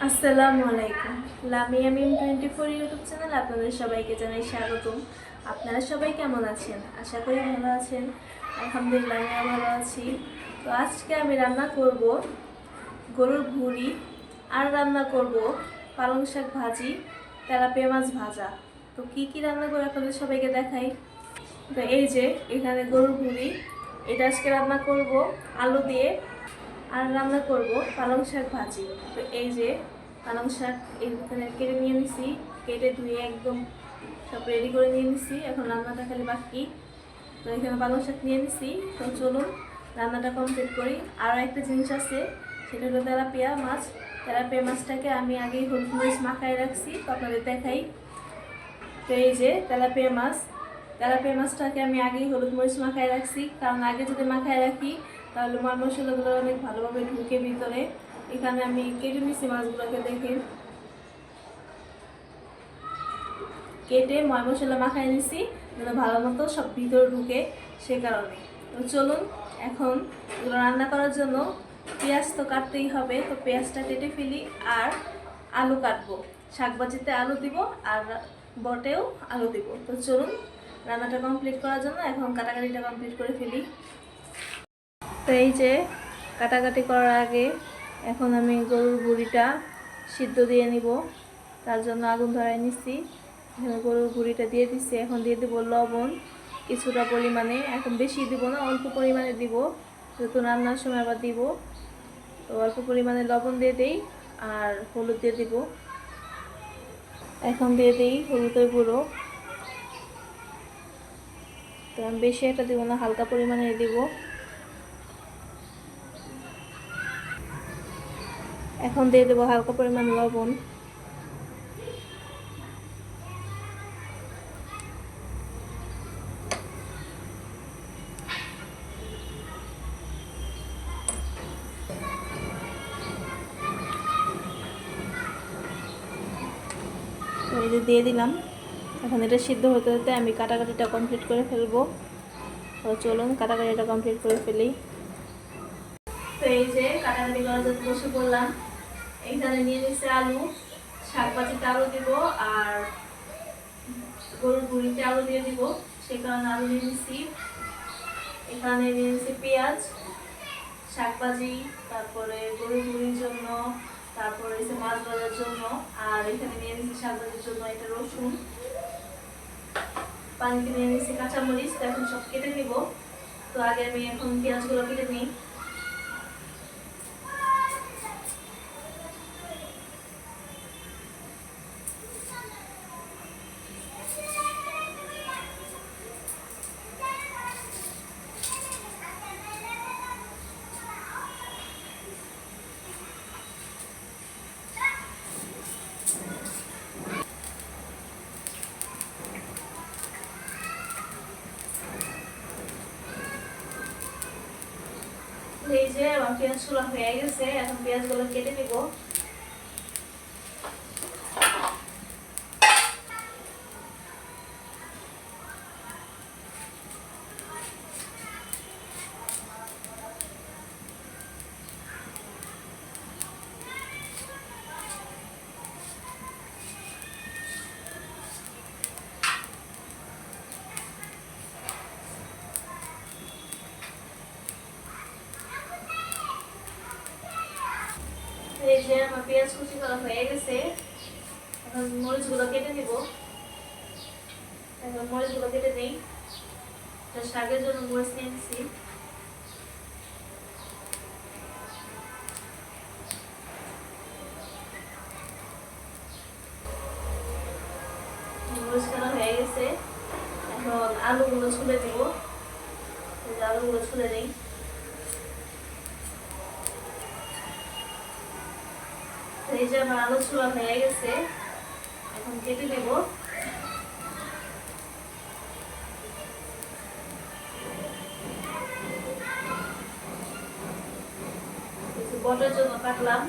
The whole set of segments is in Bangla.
আসসালামু আলাইকুম। লামিয়া মিম 24 ইউটিউব চ্যানেল আপনাদের সবাইকে জানাই স্বাগতম। আপনারা সবাই কেমন আছেন? আশা করি ভালো আছেন। আলহামদুলিল্লাহ আমিও ভালো আছি। তো আজকে আমি রান্না করব গরুর ভুঁড়ি আর রান্না করব পালং শাক ভাজি, তেলাপিয়া মাছ ভাজা। তো কি কি রান্না করে আপনাদের সবাইকে দেখাই। তো এই যে এখানে গরুর ভুঁড়ি, এটা আজকে রান্না করব আলু দিয়ে, আর রান্না করব পালং শাক ভাজি। তো এই যে পালং শাক এখানে কেটে নিয়ে নিছি, কেটে ধুয়ে একদম সব রেডি করে নিয়ে নিছি। এখন রান্নাটা খালি বাকি। তো এখানে পালং শাক নিয়ে নিছি। তো চলুন রান্নাটা কমপ্লিট করি। আরও একটা জিনিস আছে, সেটা হলো তেলাপিয়া মাছ। তেলাপিয়া মাছটাকে আমি আগেই হলুদ মরিচ মাখায় রাখছি, তো আপনাদের দেখাই। তো এই যে তেলাপিয়া মাছ, তেলাপিয়া মাছটাকে আমি আগেই হলুদ মরিচ মাখায় রাখছি, কারণ আগে যদি মাখায় রাখি তাহলে মাছ মশলাগুলো অনেক ভালোভাবে ঢুকে ভিতরে। এখানে আমি কেটে নিচ্ছি মাছগুলোকে, দেখে কেটে ময় মশলা মাখায় নিছি যেন ভালো মতো সব ভিতরে ঢুকে, সে কারণে। তো চলুন এখন এগুলো রান্না করার জন্য পেঁয়াজ তো কাটতেই হবে। তো পেঁয়াজটা কেটে ফেলি, আর আলু কাটবো। শাকভাজিতে আলু দিব আর বটেও আলু দিব। তো চলুন রান্নাটা কমপ্লিট করার জন্য এখন কাটাকাটিটা কমপ্লিট করে ফেলি। তো এই যে কাটাকাটি করার আগে এখন আমি গরুর ভুঁড়িটা সিদ্ধ দিয়ে নিব, তার জন্য আগুন ধরায় নিচ্ছি। এখানে গরুর ভুঁড়িটা দিয়ে দিচ্ছি। এখন দিয়ে দেবো লবণ কিছুটা পরিমাণে, এখন বেশি দিব না, অল্প পরিমাণে দিব, যেহেতু রান্নার সময় আবার দিব। তো অল্প পরিমাণে লবণ দিয়ে দিই, আর হলুদ দিয়ে দিব। এখন দিয়ে দিই হলুদের গুঁড়ো। তো আমি বেশি একটা দিব না, হালকা পরিমাণে দিব। এখন দিয়ে দেবো হালকা পরিমাণ লবণ। তো এই যে দিয়ে দিলাম। এখন এটা সিদ্ধ হতে হতে আমি কাটাকাটিটা কমপ্লিট করে ফেলবো। তো চলুন কাটাকাটিটা কমপ্লিট করে ফেলি। তো এই যে কাটাকাটি করার জন্য বসে পড়লাম। এইখানে নিয়ে নিচ্ছে আলু, শাকভাজিতে আলু দিব, আর গরুর ভুঁড়িতে আলু দিয়ে দিব, সে কারণে আলু নিয়ে নিচ্ছি। এখানে নিয়ে নিচ্ছি পেঁয়াজ, শাকভাজি, তারপরে গরুর ভুঁড়ির জন্য, তারপরে মাছ ভাজার জন্য, আর এখানে নিয়ে নিচ্ছি শাকভাজির জন্য এটা রসুন, পানিতে নিয়ে নিচ্ছি কাঁচামরিচ। তো এখন সব কেটে নিব। তো আগে আমি এখন পেঁয়াজগুলো কেটে নিই। এই যে আমার পেঁয়াজগুলো হয়ে গেছে, এখন পেঁয়াজগুলো কেটে নিব। এই যে আমার পেঁয়াজ কুচি করা হয়ে গেছে, এখন মরিচগুলো কেটে নিব। এখন মরিচগুলো কেটে নিই। শাকের জন্য মরিচ নিয়ে নিচ্ছি। মরিচ কাটা হয়ে গেছে, এখন আলুগুলো ছুলে দিব। আলুগুলো ছুলে নিই। এই যে আমার আলু ছোলা হয়ে গেছে, এখন কেটে নেব। বটার জন্য কাটলাম।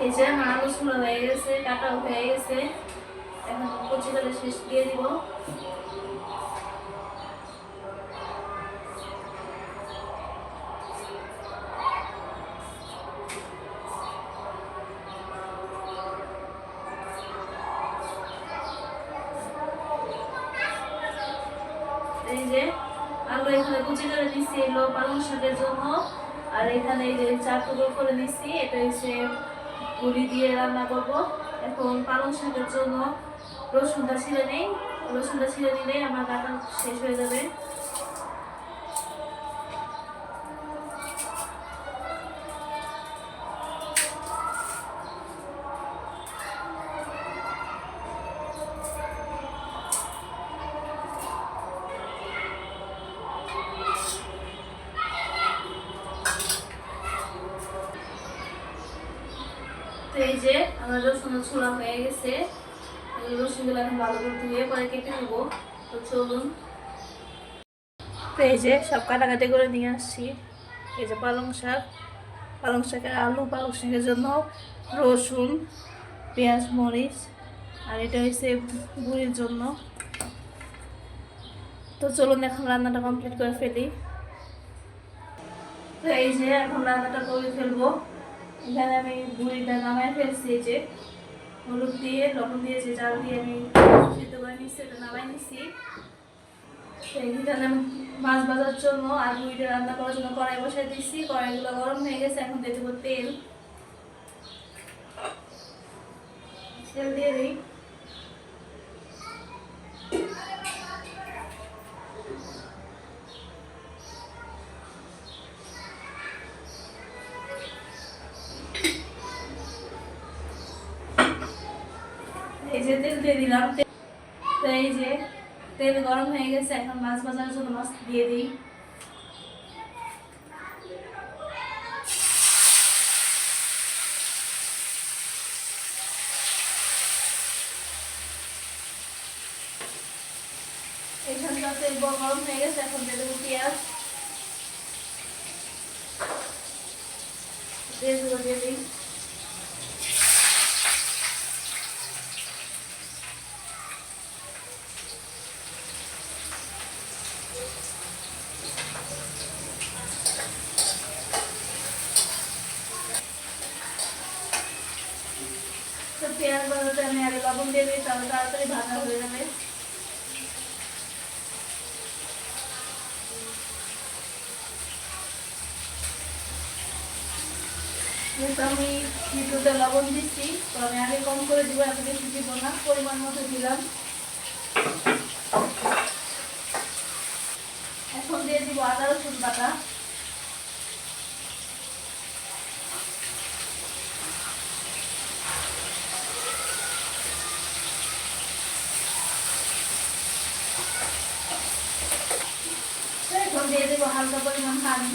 এই যে আমার আলু ছোলা হয়ে গেছে, কাটাও হয়ে গেছে। এখন কচি করে শেষ দিয়ে দিব। এই যে আলু এখানে কুচি করে নিচ্ছি এলো পালং শাকের জন্য। আর এখানে এই যে 4 টুকরো করে নিচ্ছি, এটা হচ্ছে পুরি দিয়ে রান্না করব। এখন পালং শাকের জন্য রসুনটা ছিঁড়ে নেই, রসুনটা ছিঁড়ে নিলে আমার কাটা শেষ হয়ে যাবে। তো এই যে আমার রসুন ছোলা হয়ে গেছে, রসুনগুলো এখন ভালো করে ধুয়ে পরে কেটে নেবো। তো চলুন, তো এই যে সব কাটাকাটি করে নিয়ে আসছি। এই যে পালং শাক, পালং শাকের আলু, পালং শাকের জন্য রসুন, পেঁয়াজ, মরিচ, আর এটা হচ্ছে বুড়ির জন্য। তো চলুন এখন রান্নাটা কমপ্লিট করে ফেলি। তো এই যে এখন রান্নাটা করে ফেলবো। এখানে আমি বুড়িটা নামায় ফেলছি, এই যে হলুদ দিয়ে লবণ দিয়েছি, চাল দিয়ে আমি সিদ্ধ করে নিচ্ছি, এটা নামাই নিচ্ছি। এখানে মাছ ভাজার জন্য আর বুড়িটা রান্না করার জন্য কড়াই বসাই দিচ্ছি। কড়াইগুলো গরম হয়ে গেছে, এখন দিয়ে দেবো তেল। তেল দিয়ে দিই। এই যে তেল দিয়ে দিলাম। তো এই যে তেল গরম হয়ে গেছে, এখন মাছ ভাজার জন্য মাছ দিয়ে দিই। এখানটা তেল গরম হয়ে গেছে, এখন দিয়ে দেবো পেঁয়াজ। পেঁয়াজগুলো দিয়ে দিই। তো পেঁয়াজ ভাজাতে আমি আগে লবণ দিয়ে দিই, তাহলে তাড়াতাড়ি ভাজা হয়ে যাবে। যেহেতু আমি ভিডিওতে লবণ দিচ্ছি, তো আমি আগে কম করে দিব, এত বেশি দিব না, পরিমাণ মতো দিলাম। এখন দিয়ে দিব আদা রসুন বাটা। এখন দিয়ে দেবো হালকা পরিমাণ পানি।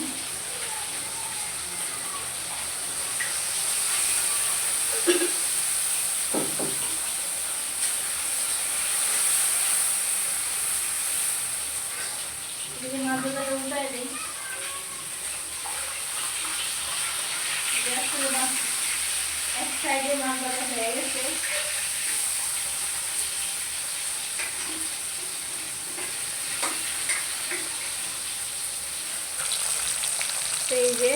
মাছগুলো উল্টাই দিই। এক সাইডে মাছ ভাজা হয়ে গেছে। এই যে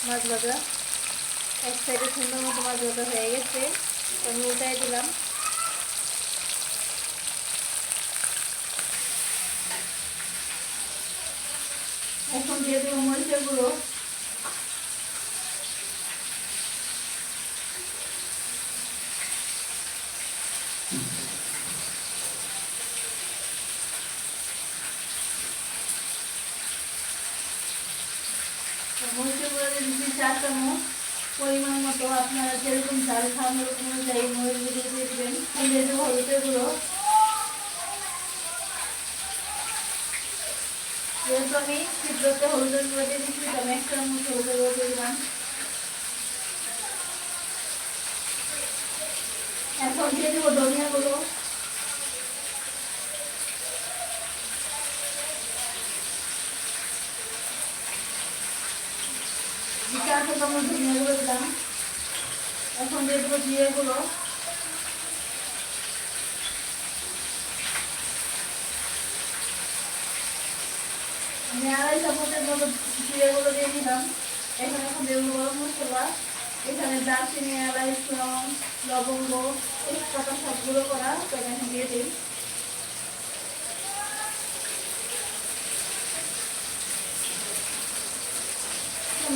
মাছ ভাজা এক সাইডে সুন্দর মতো মাছ ভাজা হয়ে গেছে, আমি উল্টাই দিলাম। এখন দিয়ে দেবো মরিচের গুঁড়ো। মরিচের গুঁড়ো দিয়ে দিচ্ছি 4 চামচ, পরিমাণ মতো আপনারা যেরকম ঝাল খান ওরকম অনুযায়ী মরিচ গুঁড়ো দিয়ে দেবেন। দিয়ে দেবো হলুদের গুঁড়ো। যেহেতু আমি ছিদ্রতে হলুদের গুঁড়ো দিয়ে দিচ্ছি, আমি 1 চামচ হলুদের গুঁড়ো দিয়ে দিলাম। এখন দিয়ে দেবো ধনিয়া গুঁড়ো। ধনিয়া গুঁড়ো দিলাম। এখন দিয়ে দেবো জিরে গুঁড়ো। আমি 2.5 চামচের মতো জিরেগুলো দিয়ে দিলাম। এখন দেবো গরম মশলা। এখানে দারচিনি, এলাচ, লবঙ্গ, তেজপাতা সবগুলো করা, তো এখন দিয়ে দিই।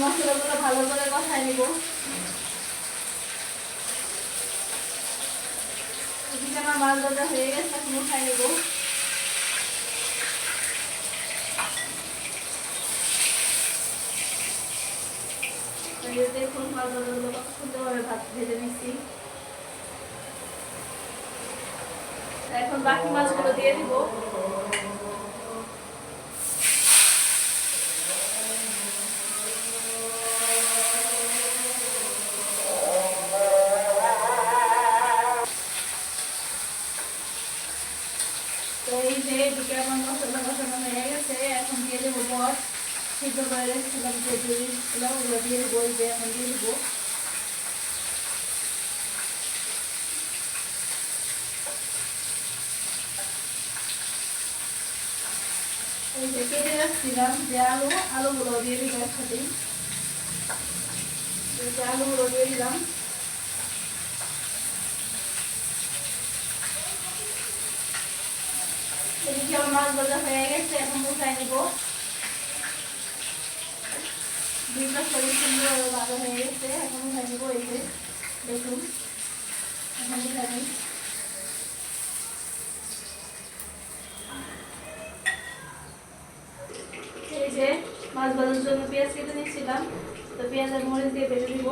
মশলাগুলো ভালো করে কষাই নিব। এদিকে আমার মাছ ভাজা হয়ে গেছে, এখন উঠাই নিব। দেখুন মাছ ভাজাগুলো কত সুন্দরভাবে ভাত ভেজে নিচ্ছি। এখন বাকি মাছগুলো দিয়ে দিব। তো এই যে এদিকে আমার মশলা কষানো হয়ে গেছে, এখন দিয়ে দেবো মট সিদ্ধ করে রেখেছিলাম যে জিনিসগুলো, ওগুলো দিয়ে দেবো। এই যে এখন দিয়ে দেবো। এই যে কেটে রাখছিলাম যে আলুগুলো দিয়ে দিব একসাথে। এই যে আলুগুলো দিয়ে দিলাম। এদিকে আমার মাছ ভাজা হয়ে গেছে, এখন উঠাই নিব। দুইটা শরীর সুন্দর ভাজা হয়ে গেছে, এখন উঠাই নিব। এই যে দেখুন, এখন উঠাই নিই। এই যে মাছ ভাজার জন্য পেঁয়াজ কেটে নিচ্ছিলাম, তো পেঁয়াজ আর মরিচ দিয়ে ভেজে দিব।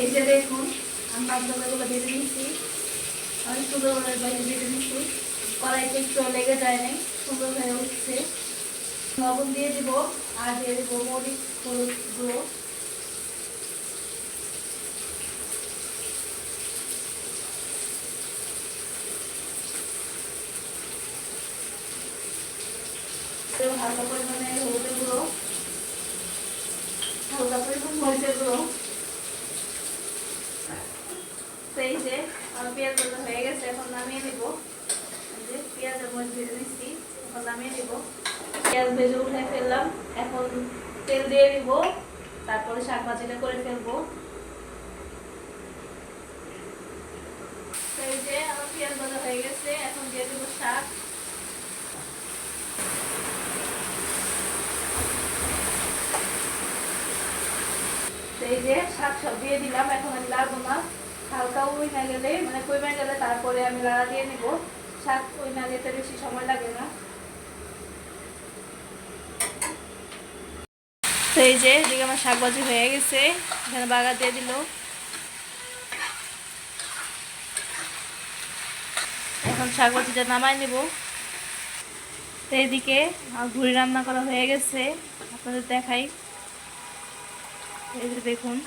এই যে দেখুন আমি মাছ ভাজাগুলো ভেজে নিচ্ছি, আমি সুন্দর করে ভেজে নিচ্ছি। কড়াইতে একটু লেগে যায় নাই, সুন্দর হয়ে উঠছে। লবণ দিয়ে দিব আর দিয়ে দিব মরিচ, হলুদ গুঁড়ো। হালকা পরিমাণে হলুদের গুঁড়ো, হালকা পরিমাণ মরিচের গুঁড়ো। এই যে আমার পেঁয়াজ ভাজা হয়ে গেছে, এখন নামিয়ে নিব। এই যে পেঁয়াজ আর মরিচ ভেজে নিচ্ছি, এখন নামিয়ে নিব। পেঁয়াজ ভেজে উঠে ফেললাম, এখন তেল দিয়ে দিব, তারপরে শাক ভাজিটা করে ফেলবো। এই যে আমার পেঁয়াজ ভাজা হয়ে গেছে, এখন দিয়ে দেবো শাক। এই যে শাক সব দিয়ে দিলাম, এখন আমি লাগবো না। হালকা উইনা গেলে মানে কইমা গেলে তারপরে আমি লাড়া দিয়ে নিব। শাক উইনা যেতে বেশি সময় লাগে না। তো এই যে এদিকে আমার শাক ভাজি হয়ে গেছে, এখানে বাগার দিয়ে দিল। এখন শাক ভাজিটা নামাই নিব। তো এইদিকে ভুড়ি রান্না করা হয়ে গেছে, আপনাদের দেখাই। এই যে দেখুন,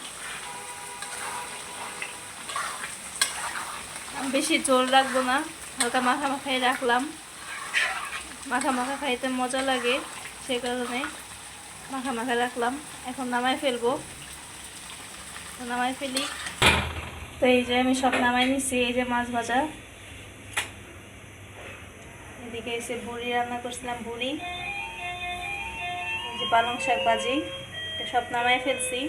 বেশি ঝোল রাখবো না, হালকা মাখা মাখাই রাখলাম। মাখা মাখা খাইতে মজা লাগে, সেই কারণে মাখা মাখা রাখলাম। এখন নামাই ফেলবো, নামাই ফেলি। তো এই যে আমি সব নামাই নিচ্ছি। এই যে মাছ ভাজা, এদিকে এসে বুড়ি রান্না করছিলাম, বুড়ি। এই যে পালং শাক ভাজি, সব নামাই ফেলছি।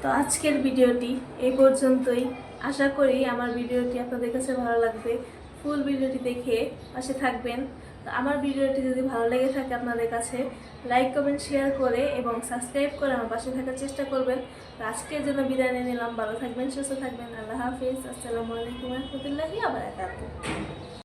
তো আজকের ভিডিওটি এই পর্যন্তই। আশা করি আমার ভিডিওটি আপনাদের কাছে ভালো লাগবে। ফুল ভিডিওটি দেখে পাশে থাকবেন। তো আমার ভিডিওটি যদি ভালো লেগে থাকে আপনাদের কাছে, লাইক কমেন্ট শেয়ার করে এবং সাবস্ক্রাইব করে আমার পাশে থাকার চেষ্টা করবেন। তো আজকের জন্য বিদায় নিয়ে নিলাম। ভালো থাকবেন, সুস্থ থাকবেন। আল্লাহ হাফিজ। আসসালামু আলাইকুম ওয়া রাহমাতুল্লাহি ওয়া বারাকাতুহু।